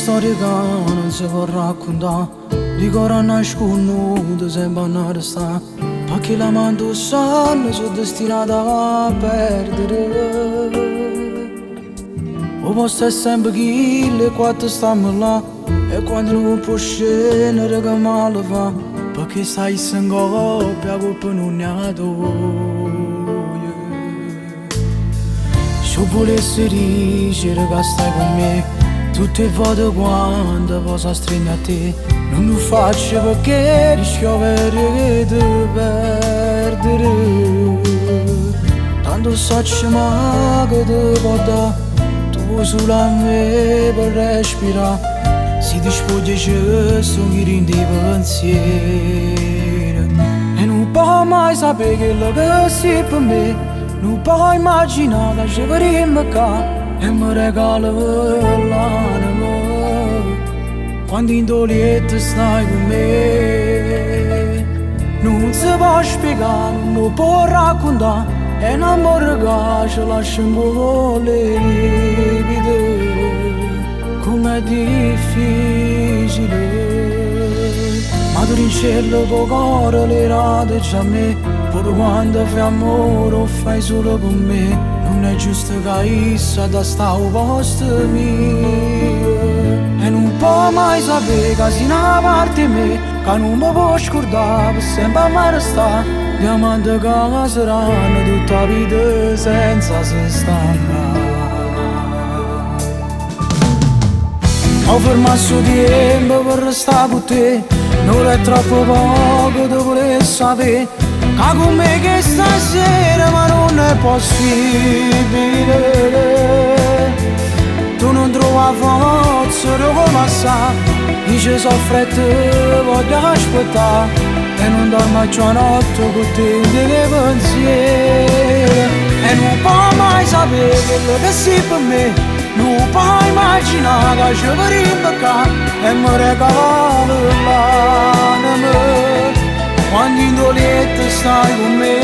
storia che non si può raccontare, di cosa nascosto sempre a restare, perché la mano sanno sono destinata a perdere. O posto è sempre chi le quattro stanno là, e quando non può scendere che male fa, perché stai in coppia, colpa non ne ha se volessi dicere che stai con me tutte le volte quando posso stringere a te, non lo faccio perché rischio di perdere. Tanto so che ti può dare tu solo a me per respirare. Si ti spoglia sono i pensieri e non può mai sapere quello che sei per me. Non puoi immaginare che ci faremo qua e mi regala l'anima quando in dolietto stai con me. Non si può spiegare, non può raccontare, è un amore che ci lascia in volo com'è difficile. Ma tu in cielo può cuore le rate già a me, pure quando fai amore lo fai solo con me. Non è giusto che issa da sta al posto mio, e non può mai sapere che sei una parte di me, che non mi può scordare per sempre a me restare. Diamante che saranno tutta la vita senza se stancare. Ho fermato il tempo per restare con te, non è troppo poco, tu volevi sapere che con me che stasera ma non è possibile. Tu non trovi forza di passare, dice soffre e te voglio aspettare, e non dormo già notte con te dei pensieri. E non puoi mai sapere quello che sei per me, non puoi immaginare che ci faremo qua e mi regali l'anima quando in dolietto stai con me.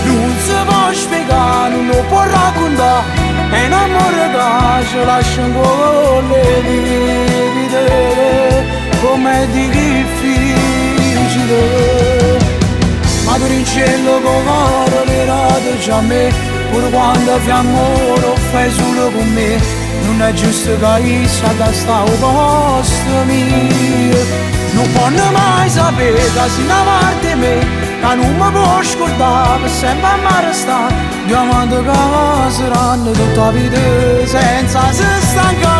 Non si può spiegare, non lo può raccontare, è un amore che ci lascia in quelle vite com'è difficile. Ma tu in cielo con cuore le rate già a me, pure quando fai amore lo fai solo con me. Non è giusto che issa da sta al posto mio. Non può mai sapere che sei una parte di me, che non mi può scordare per sempre a me restare. Diamante che saranno tutta la vita senza se stanca.